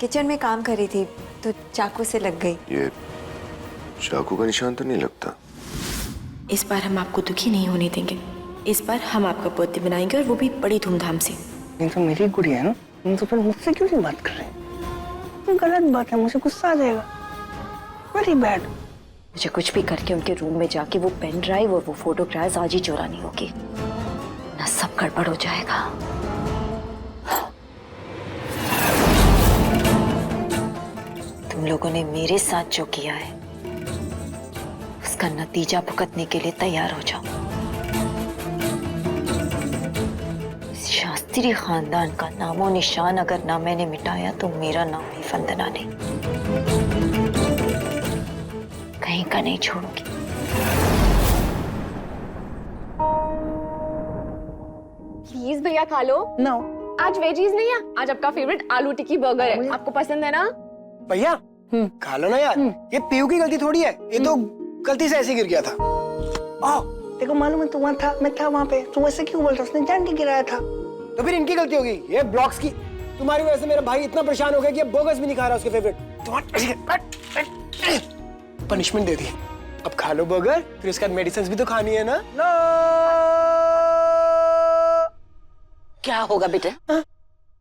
Kitchen में काम कर रही थी तो चाकू से लग गई। ये चाकू का निशान तो नहीं लगता। इस बार हम आपको दुखी नहीं होने देंगे। इस बार हम आपका बर्थडे मनाएंगे और वो भी बड़ी धूमधाम से। ये तो मेरी गुड़िया है ना, तुम तो फिर मुझसे क्यों नहीं बात कर रहे? गलत बात है, मुझे गुस्सा आ जाएगा। Very bad. मुझे कुछ भी करके उनके रूम में जाके वो पेन ड्राइव और वो फोटोग्राफ्स आज ही चुरानी होगी, ना सब गड़बड़ हो जाएगा। तुम लोगों ने मेरे साथ जो किया है उसका नतीजा भुगतने के लिए तैयार हो जाओ। इस शास्त्री खानदान का नामो निशान अगर ना मैंने मिटाया तो मेरा नाम भी वंदना ने कहीं का नहीं छोड़ूंगी। प्लीज भैया खा लो। नो आज वेजीज नहीं है, आज आपका फेवरेट आलू टिक्की बर्गर है। आपको पसंद है ना? भैया खा लो ना यार। ये पीयू की गलती थोड़ी है, ये तो गलती से ऐसे गिर गया था। देखो मालूम है, तू वहाँ था, मैं था वहाँ पे। तू ऐसे क्यों बोल रहा? उसने जान के गिराया था। तो फिर इनकी गलती होगी, ये ब्लॉक्स की। तुम्हारी वजह से मेरा भाई इतना परेशान हो गया कि अब बोगस भी नहीं खा रहा उसके फेवरेट। पनिशमेंट दे दी। अब खा लो बर्गर, फिर उसके बाद मेडिसिन भी तो खानी है ना। नो क्या होगा बेटा?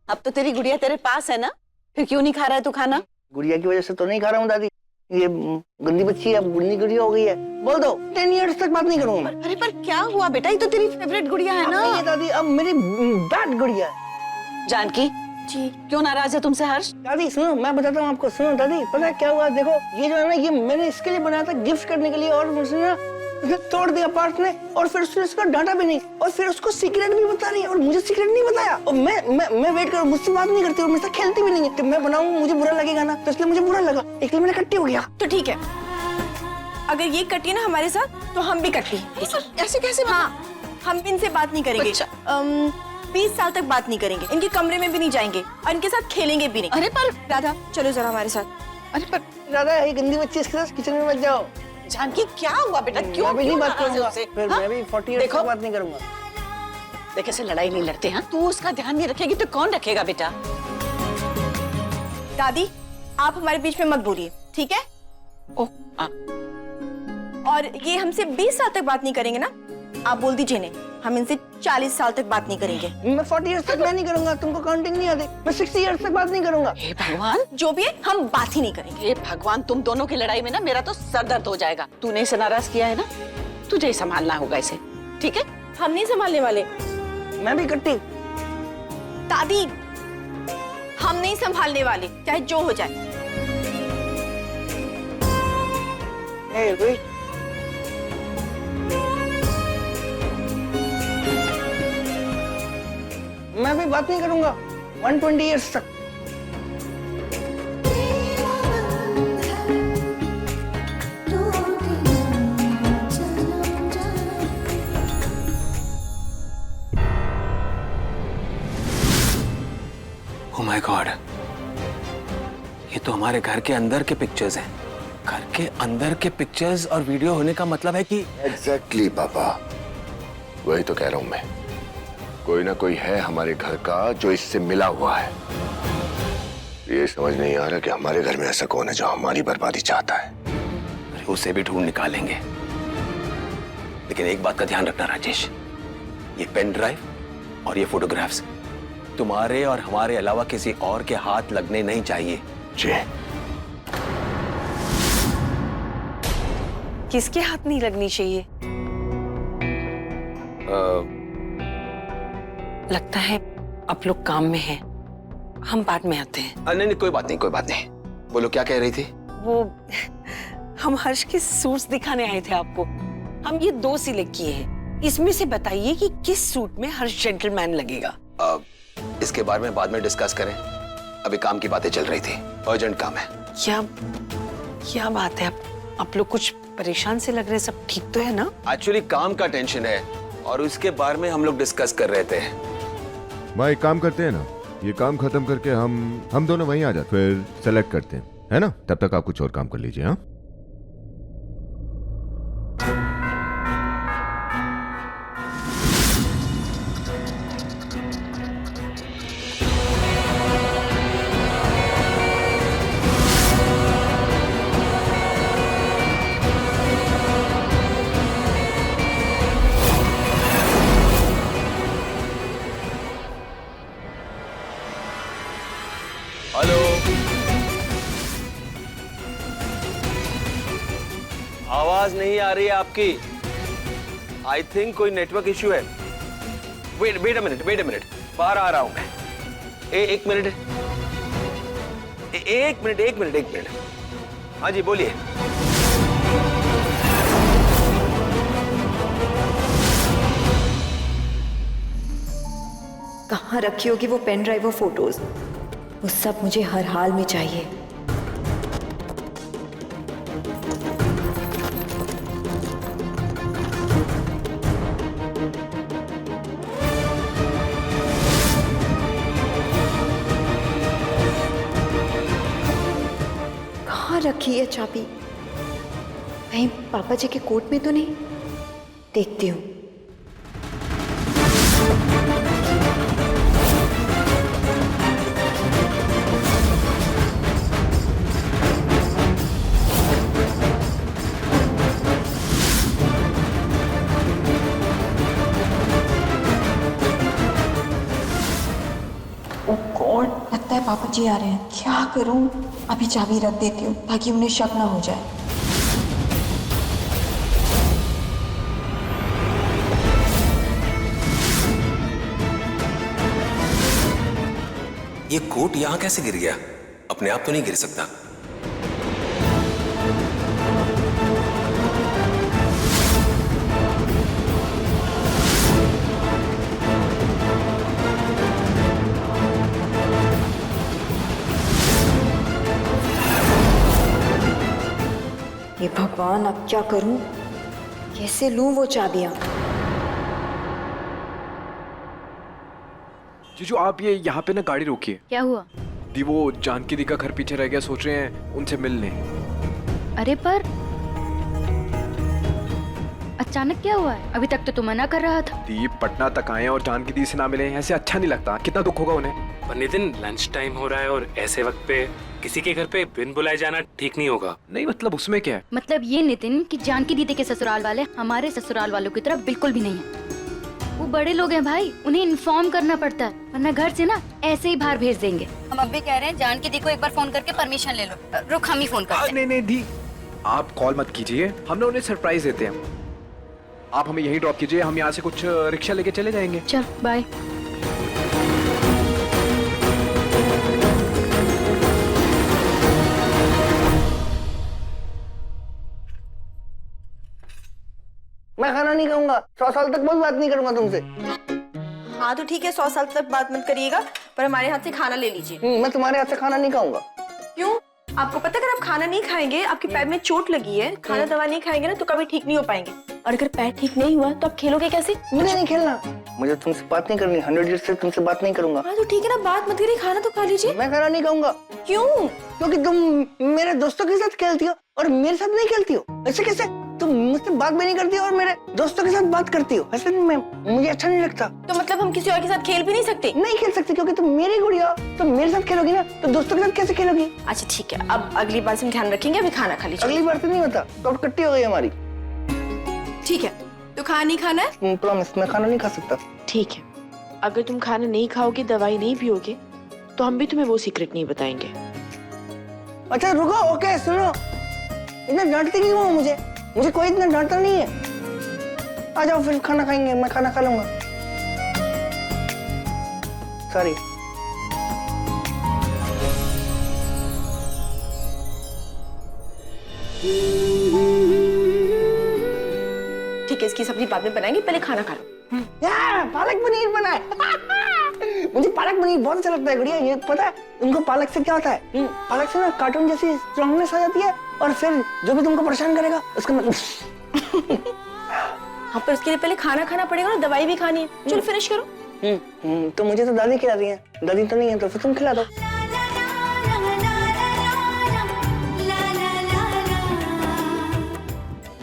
अब तो तेरी गुड़िया तेरे पास है ना, फिर क्यों नहीं खा रहा है तू खाना? गुड़िया की वजह से तो नहीं खा रहा हूँ दादी। ये गंदी बच्ची अब बुढ़नी गुड़िया हो गई है। बोल दो 10 इयर्स तक बात नहीं करूंगा मैं। अरे पर क्या हुआ बेटा, ये तो तेरी फेवरेट गुड़िया है ना। नहीं है दादी, अब मेरी बैड गुड़िया है। जानकी जी क्यों नाराज है तुमसे हर्ष? दादी सुनो, मैं बताता हूँ आपको। सुनो दादी, पता है क्या हुआ? देखो ये जो है ना, ये मैंने इसके लिए बनाया था, गिफ्ट करने के लिए, और मुझे ना उसे तोड़ दिया पार्ट ने, और फिर उसने इसका डांटा भी नहीं, और फिर उसको सीक्रेट भी बता रही है, और मुझे सीक्रेट नहीं बताया। और मैं वेट कर, मुझसे बात नहीं करती और मुझसे खेलती भी नहीं है। तो मैं बनाऊंगा, मुझे बुरा लगेगा ना, तो इसलिए मुझे बुरा लगा, इसलिए मैंने कट्टी हो गया। तो ठीक है, अगर ये कटी ना हमारे साथ तो हम भी कटी। ऐसे कैसे? हाँ, हम इनसे बात नहीं करेंगे। 20 साल तक बात नहीं करेंगे, इनके कमरे में भी नहीं जाएंगे और इनके साथ खेलेंगे भी नहीं। अरे पर राधा चलो जरा हमारे साथ। अरे पर दादा ये गंदी बच्ची, इसके साथ किचन में मत जाओ। जानकी क्या हुआ बेटा, क्यों मैं भी नहीं बात नाराज है करूंगा, उससे? फिर हाँ? मैं भी 40 इयर्स देखो, तक बात नहीं करूंगा। देख ऐसे लड़ाई नहीं लड़ते हैं। तू उसका ध्यान नहीं रखेगी तो कौन रखेगा बेटा? दादी आप हमारे बीच में मत बोलिए, ठीक है? ओह और ये हमसे 20 साल तक बात नहीं करेंगे ना, आप बोल दीजिए नहीं, हम इनसे 40 साल तक बात नहीं करेंगे। मैं 40 इयर्स तक मैं नहीं करूंगा, तुमको काउंटिंग नहीं आती। मैं 60 इयर्स तक बात नहीं करूंगा। हे भगवान, जो भी है हम बात ही नहीं करेंगे। हे भगवान, तुम दोनों की लड़ाई में ना मेरा तो सर दर्द हो जाएगा। तूने इसे नाराज किया है ना, तुझे ही संभालना होगा इसे, ठीक है? हम नहीं संभालने वाले। मैं भी कट्टी। दादी हम नहीं संभालने वाले, चाहे जो हो जाए। मैं भी बात नहीं करूंगा 120 इयर्स तक। Oh my God, ये तो हमारे घर के अंदर के पिक्चर्स हैं। घर के अंदर के पिक्चर्स और वीडियो होने का मतलब है कि एग्जैक्टली पापा, वही तो कह रहा हूं मैं। कोई ना कोई है हमारे घर का जो इससे मिला हुआ है। ये समझ नहीं आ रहा कि हमारे घर में ऐसा कौन है जो हमारी बर्बादी चाहता है। अरे उसे भी ढूंढ निकालेंगे, लेकिन एक बात का ध्यान रखना राजेश, ये पेन ड्राइव और ये फोटोग्राफ्स तुम्हारे और हमारे अलावा किसी और के हाथ लगने नहीं चाहिए। जी। किसके हाथ नहीं लगनी चाहिए? लगता है आप लोग काम में हैं, हम बाद में आते हैं। नहीं नहीं, कोई बात नहीं, कोई बात नहीं। बोलो क्या कह रही थी? वो हम हर्ष के सूट्स दिखाने आए थे आपको। हम ये 2 सिलेक्ट किए हैं, इसमें से बताइए कि किस सूट में हर्ष जेंटलमैन लगेगा। इसके बारे में बाद में डिस्कस करें, अभी काम की बातें चल रही थी, अर्जेंट काम है। क्या बात है, आप लोग कुछ परेशान से लग रहे हैं, सब ठीक तो है ना? एक्चुअली काम का टेंशन है और उसके बारे में हम लोग डिस्कस कर रहे थे। भाई एक काम करते हैं ना, ये काम खत्म करके हम दोनों वहीं आ जाते, फिर सेलेक्ट करते हैं, है ना? तब तक आप कुछ और काम कर लीजिए। हाँ रही है आपकी। आई थिंक कोई नेटवर्क इश्यू है। वेट अ मिनट, बाहर आ रहा हूं मैं। एक मिनट। एक मिनट। हाँ जी बोलिए। कहाँ रखी होगी वो पेन ड्राइव और फोटोज? वो सब मुझे हर हाल में चाहिए। कहाँ रखी है चाबी? कहीं पापा जी के कोट में तो नहीं? देखती हूँ। लगता है पापा जी आ रहे हैं। क्या करूं? अभी चाबी रख देती हूँ ताकि उन्हें शक ना हो जाए। ये कोट यहां कैसे गिर गया? अपने आप तो नहीं गिर सकता। हे भगवान, अब क्या करूं? कैसे लूं वो चाबियां? जीजू आप ये यहाँ पे ना गाड़ी रोकिए। क्या हुआ? दी वो जानकी दी का घर पीछे रह गया, सोच रहे हैं उनसे मिल लें। अरे पर अचानक क्या हुआ है? अभी तक तो तू मना कर रहा था। दी पटना तक आए और जानकी दी से ना मिले, ऐसे अच्छा नहीं लगता। कितना दुख होगा उन्हें। पर नितिन लंच टाइम हो रहा है और ऐसे वक्त पे किसी के घर पे बिन बुलाए जाना ठीक नहीं होगा। नहीं मतलब उसमें क्या है? मतलब ये नितिन कि जानकी दीदी के ससुराल वाले हमारे ससुराल वालों की तरफ बिल्कुल भी नहीं है। वो बड़े लोग हैं भाई, उन्हें इन्फॉर्म करना पड़ता है, वरना घर से ना ऐसे ही बाहर भेज देंगे। हम अब भी कह रहे हैं जानकी दी को एक बार फोन करके परमिशन ले लो। रुक, हम ही फोन करते हैं। नहीं दी आप कॉल मत कीजिए, हम ना उन्हें सरप्राइज देते हैं। आप हमें यहीं ड्रॉप कीजिए, हम यहाँ से कुछ रिक्शा लेके चले जाएंगे। चल बाय। मैं खाना नहीं खाऊंगा। 100 साल तक बहुत बात नहीं करूंगा तुमसे। हाँ तो ठीक है, 100 साल तक बात मत करिएगा, पर हमारे हाथ से खाना ले लीजिए। मैं तुम्हारे हाथ से खाना नहीं खाऊंगा। क्यों? आपको पता है अगर आप खाना नहीं खाएंगे, आपके पैर में चोट लगी है, खाना दवा नहीं खाएंगे ना तो कभी ठीक नहीं हो पाएंगे। और अगर पैर ठीक नहीं हुआ तो आप खेलोगे कैसे? मुझे नहीं खेलना, मुझे तुमसे बात नहीं करनी। 100 years से तुमसे बात नहीं करूंगा। हाँ तो ठीक है ना, बात मत करिए, खाना तो खा लीजिए। मैं खाना नहीं खाऊंगा। क्यों? क्योंकि तुम मेरे दोस्तों के साथ खेलती हो और मेरे साथ नहीं खेलती हो। ऐसे कैसे? तुम मुझसे बात भी नहीं करती हो और मेरे दोस्तों के साथ बात करती हो। ऐसे मुझे अच्छा नहीं लगता। तो मतलब हम किसी और के साथ खेल भी नहीं सकते? नहीं खेल सकते क्योंकि तुम मेरी गुड़िया हो। तुम मेरे साथ खेलोगी ना तो दोस्तों के साथ कैसे खेलोगी? अच्छा ठीक है, अब अगली बार से हम ध्यान रखेंगे। अभी खाना खा लीजिए। अगली बार से नहीं होता, तो अब कट्टी हो गई हमारी। ठीक है, तो खाना नहीं खाना है? प्रॉमिस, मैं खाना नहीं खा सकता। ठीक है, अगर तुम खाना नहीं खाओगे, दवाई नहीं पियोगे, तो हम भी तुम्हें वो सीक्रेट नहीं बताएंगे। अच्छा रुको, ओके सुनो, इतना डांटती क्यों हो मुझे? मुझे कोई इतना डांटता नहीं है। आ जाओ फिर खाना खाएंगे, मैं खाना खा लूंगा। सॉरी। ठीक है, इसकी सब्जी बाद में बनाएंगे, पहले खाना खा लो। पालक पनीर बनाए। मुझे पालक पनीर बहुत अच्छा लगता है गुड़िया। ये पता है तुमको पालक से क्या होता है? पालक से ना कार्टून जैसी स्ट्रांगनेस आ जाती है और फिर जो भी तुमको परेशान करेगा उसका हाँ पर उसके लिए पहले खाना खाना पड़ेगा ना, दवाई भी खानी है। चलो फिनिश करो। तो मुझे तो दादी खिला रही है, दादी तो नहीं है तो फिर तुम खिला दो।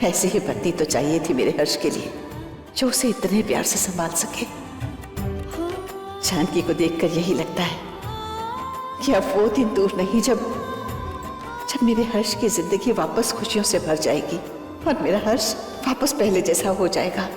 ऐसी ही पत्नी तो चाहिए थी मेरे हर्ष के लिए, जो उसे इतने प्यार से संभाल सके। जानकी को देखकर यही लगता है कि अब वो दिन दूर नहीं जब मेरे हर्ष की जिंदगी वापस खुशियों से भर जाएगी और मेरा हर्ष वापस पहले जैसा हो जाएगा।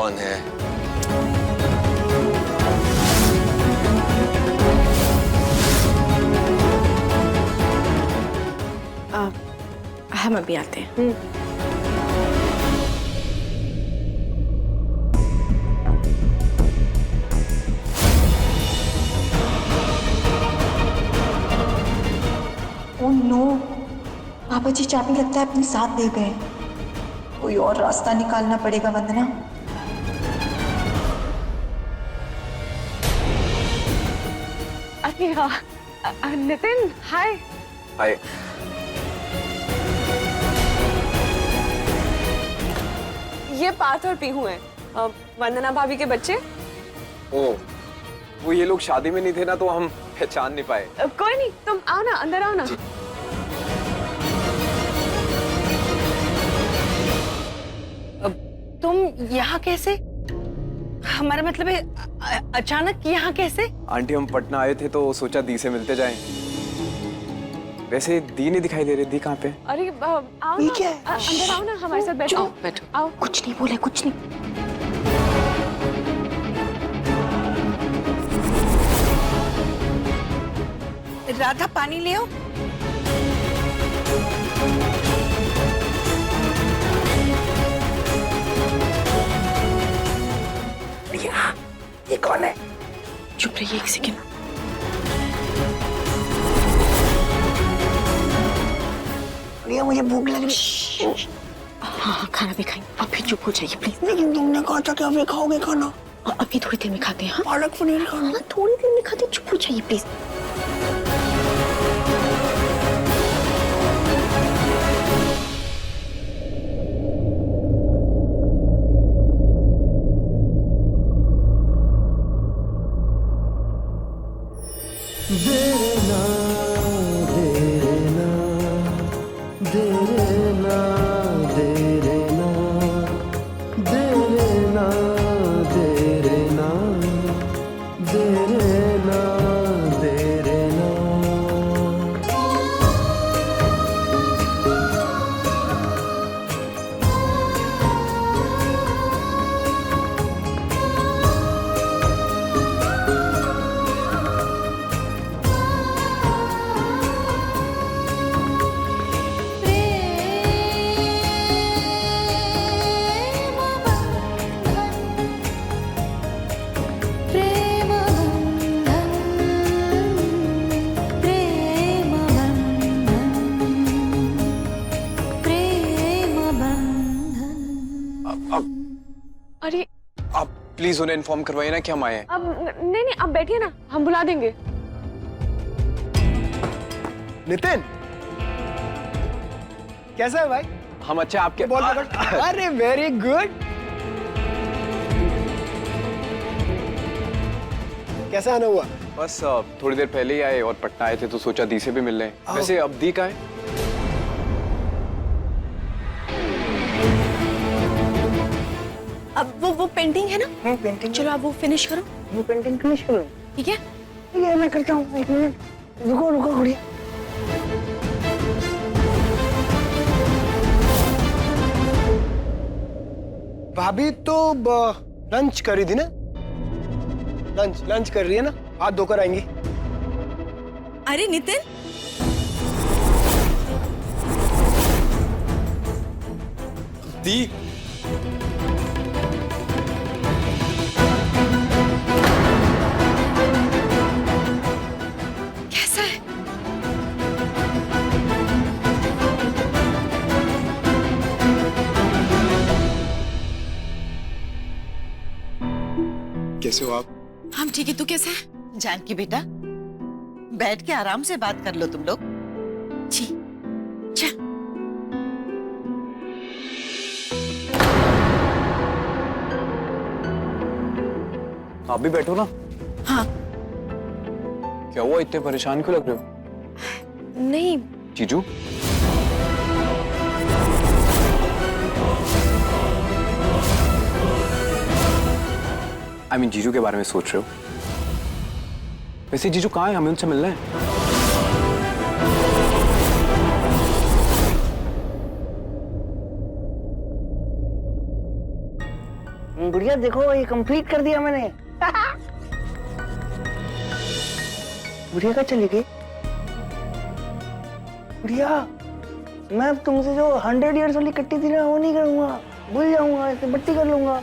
कौन है? हम अभी आते हैं। ओह नो, पापा जी चाबी लगता है अपने साथ ले गए। कोई और रास्ता निकालना पड़ेगा वंदना। अरे हाँ, नितिन हाय। हाय। ये पार्थ और पीहू हैं, वंदना भाभी के बच्चे। ओ, वो ये लोग शादी में नहीं थे ना, तो हम पहचान नहीं पाए। कोई नहीं, तुम आओ ना, अंदर आओ ना। तुम यहाँ कैसे? हमारा मतलब है अचानक यहाँ कैसे? आंटी हम पटना आए थे तो सोचा दी से मिलते जाएं। वैसे दी नहीं दिखाई दे रही। दी कहाँ पे? अरे आओ ना, अंदर आओ ना, हमारे साथ बैठो। बैठो। आओ। कुछ नहीं बोले, कुछ नहीं। राधा पानी ले आओ। ये कौन है? चुप रहिए एक सेकेंड। ये मुझे भूख लग रही। हाँ, खाना भी खाएंगे। आप भी चुप हो जाइए प्लीज। लेकिन तुमने कहा था कि अभी खाओगे खाना। अभी थोड़ी देर में खाते हैं। हाँ? पालक पनीर खाना। हाँ, थोड़ी देर में खाते हैं। चुप हो जाइए प्लीज। अरे आप प्लीज उन्हें इन्फॉर्म करवाइए ना कि हम आए हैं। अब नहीं, आप बैठिए ना, हम बुला देंगे। नितिन कैसा है भाई? हम अच्छा आपके बॉल पकड़। अरे वेरी गुड। कैसा आना हुआ? बस थोड़ी देर पहले ही आए और पटना आए थे तो सोचा दी से भी मिल लें। वैसे अब दी का है? अब वो पेंटिंग है ना? पेंटिंग। चलो आप वो फिनिश करो। वो पेंटिंग फिनिश करो। ठीक है? ठीक है, मैं करता हूँ। एक मिनट रुको रुको गुड़िया। भाभी तो लंच करी थी ना? लंच कर रही है ना? हाथ धोकर आएंगी। अरे नितिन, दी कैसा है? कैसे हो आप? हम ठीक है, तू कैसा है? जानकी बेटा, बैठ के आराम से बात कर लो तुम लोग। जी चल। आप भी बैठो ना। हाँ। क्या हुआ, इतने परेशान क्यों लग रहे हो? नहीं। जीजू? जीजू के बारे में सोच रहे हो? वैसे जीजू कहाँ है? हमें उनसे मिलना है। गुड़िया गुड़िया देखो ये कंप्लीट कर दिया मैंने। गुड़िया का चली गई। गुड़िया मैं तुमसे जो 100 इयर्स वाली कट्टी थी ना वो नहीं करूंगा, भूल जाऊंगा, ऐसे बट्टी कर लूंगा।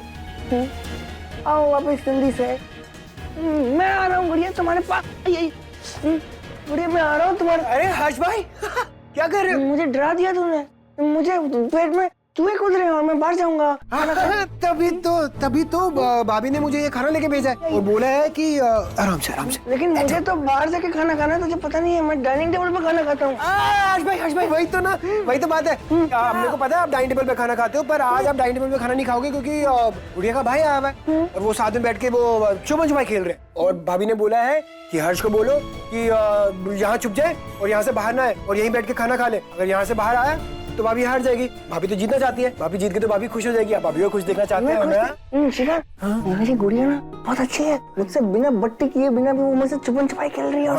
आओ वापस जल्दी से। मैं आ रहा हूँ गुड़िया तुम्हारे पास। गुड़िया मैं आ रहा हूँ तुम्हारे। अरे हर्ष भाई क्या कर रहे हो? मुझे डरा दिया तुमने, मुझे पेट में चूहे कूद रहे हैं और मैं बाहर जाऊंगा। तभी तो भाभी ने मुझे ये खाना लेके भेजा है और बोला है कि आराम से आराम से। लेकिन मुझे तो बाहर जाके खाना खाना है, तुझे पता नहीं है मैं डाइनिंग टेबल पे खाना खाता हूँ। हर्ष भाई वही तो ना, वही तो बात है। हमने को पता है आप डाइनिंग टेबल पे खाना खाते हो, पर आज आप डाइनिंग टेबल पे खाना नहीं खाओगे क्योंकि गुड़िया का भाई आया हुआ है और वो साथ में बैठ के वो छुपन छुपाई खेल रहे हैं। और भाभी ने बोला है कि हर्ष को बोलो कि यहाँ छुप जाए और यहाँ से बाहर ना आए और यहीं बैठ के खाना खा ले। अगर यहाँ से बाहर आया तो भाभी हार जाएगी। भाभी तो जीतना चाहती है, भाभी जीत के तो भाभी खुश हो जाएगी। आप भाभी को खुश देखना चाहते हैं। शिखर मेरी गुड़िया ना बहुत अच्छी है, मुझसे बिना बट्टी किए बिना भी वो मुझसे छुपन छुपाई खेल रही है।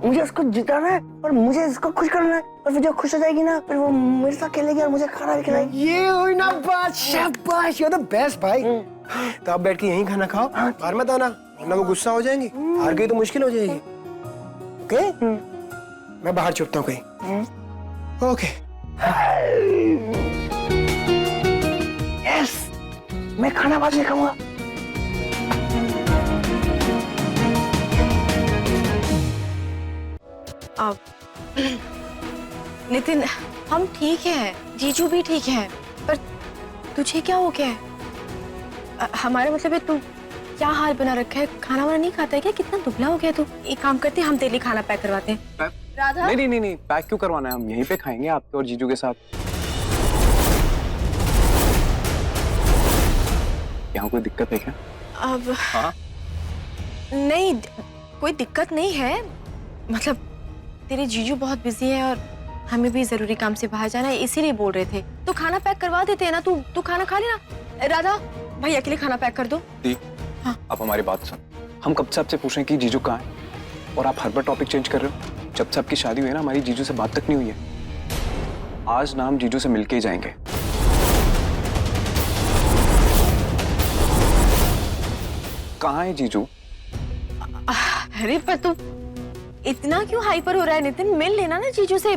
मुझे उसको जिताना है और मुझे इसको खुश करना है और फिर जब खुश हो जाएगी ना फिर वो मेरे साथ खेलेगी और मुझे खाना भी खिलाएगी। ये हुई ना बात, शाबाश, यू आर द बेस्ट भाई। तो आप बैठ के यहीं खाना खाओ, बाहर मत आना वरना वो गुस्सा हो जाएंगी। हार गई तो मुश्किल हो जाएगी। ओके मैं बाहर छुपता हूँ कहीं। ओके यस मैं खाना बाद में खाऊंगा। अब नितिन हम ठीक हैं, जीजू भी ठीक है, पर तुझे क्या हो गया है? हमारा मतलब है तू क्या हाल बना रखा है, खाना वाना नहीं खाता है क्या? कितना दुबला हो गया तू। एक काम करते हम तेरे लिए खाना पैक करवाते हैं। राधा नहीं पैक क्यों करवाना है, हम यहीं पे खाएंगे आपके और जीजू के साथ। यहाँ कोई दिक्कत है क्या? अब हाँ? नहीं कोई दिक्कत नहीं है, मतलब तेरे जीजू बहुत बिजी है और हमें भी जरूरी काम से बाहर जाना है इसीलिए बोल रहे थे। तो खाना पैक करवा देते हैं ना, तू खाना खा लेना। राधा भैया के लिए खाना पैक कर दो। हाँ? आप हमारी बात सुन, हम कब से आपसे पूछ रहे हैं कि जीजू कहाँ है और आप हर बार टॉपिक चेंज कर रहे हो। जब से आपकी शादी हुई है ना हमारी जीजू से बात तक नहीं हुई है। आज ना हम जीजू से मिलके ही जाएंगे। कहाँ है जीजू? अरे पर तू इतना क्यों हाइपर हो रहा है नितिन, मिल लेना ना जीजू से।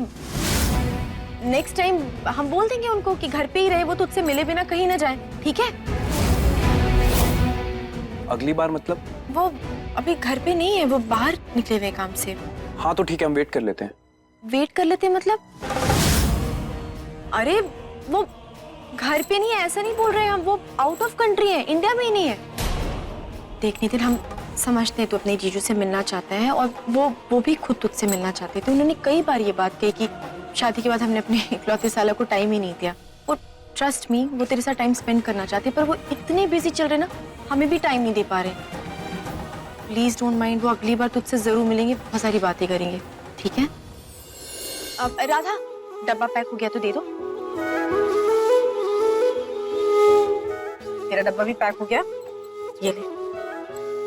नेक्स्ट टाइम हम बोल देंगे उनको कि घर पे ही रहे, वो तुझसे मिले बिना कहीं ना जाए, ठीक है? अगली बार मतलब? वो अभी घर पे नहीं है, वो बाहर निकले हुए काम से। हाँ तो ठीक है, हम वेट कर लेते हैं। वेट कर लेते हैं मतलब? अरे वो घर पे नहीं है ऐसा नहीं बोल रहे हम, वो आउट ऑफ कंट्री है, इंडिया में ही नहीं है। देख नितिन हम समझते हैं तू अपने जीजू से मिलना चाहता है और वो भी खुद तुझसे मिलना चाहते थे। उन्होंने कई बार ये बात कही कि शादी के बाद हमने अपने इकलौते साला को टाइम ही नहीं दिया। और ट्रस्ट मी वो तेरे साथ टाइम स्पेंड करना चाहते, पर वो इतने बिजी चल रहे ना, हमें भी टाइम नहीं दे पा रहे। प्लीज डोंट माइंड, वो अगली बार तुझसे जरूर मिलेंगे, बहुत सारी बातें करेंगे, ठीक है? अब राधा डब्बा पैक हो गया तो दे दो। तेरा डब्बा भी पैक हो गया, ये ले।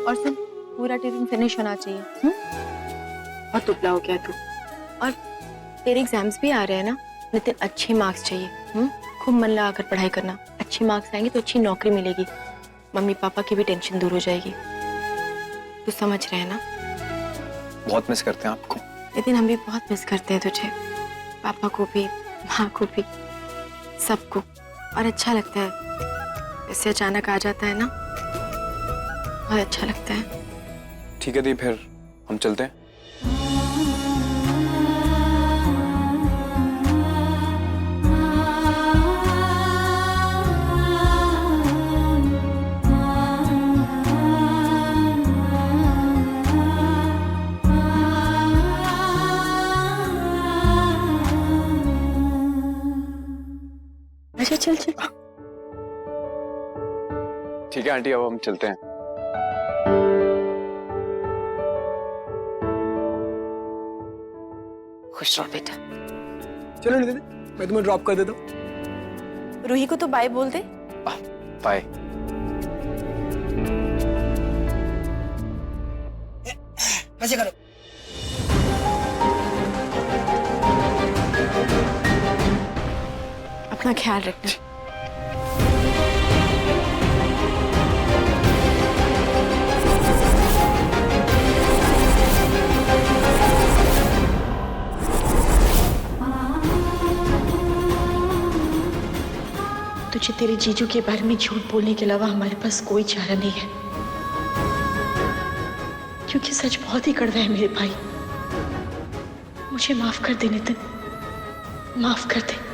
और सुन पूरा टिफिन फिनिश होना चाहिए। बहुत दुबला हो गया तू। और तेरे एग्जाम्स भी आ रहे हैं ना नितिन, अच्छे मार्क्स चाहिए। खूब मन लगाकर पढ़ाई करना, अच्छे मार्क्स आएंगे तो अच्छी नौकरी मिलेगी, मम्मी पापा की भी टेंशन दूर हो जाएगी। तू समझ रहे हैं ना? बहुत मिस करते हैं आपको। लेकिन हम भी बहुत मिस करते हैं तुझे, पापा को भी, माँ को भी, सबको। और अच्छा लगता है इससे अचानक आ जाता है ना, बहुत अच्छा लगता है। ठीक है दी, फिर हम चलते हैं। अच्छा चल चल। ठीक है आंटी, अब हम चलते हैं। खुश रहो बेटा। चलो नितिन मैं तुम्हें ड्रॉप कर देता हूँ। रूही को तो बाय बोल दे। बाय। ऐसे करो। अपना ख्याल रखना। तुझे तेरे जीजू के बारे में झूठ बोलने के अलावा हमारे पास कोई चारा नहीं है, क्योंकि सच बहुत ही कड़वा है मेरे भाई। मुझे माफ कर दे नितिन, माफ कर दे।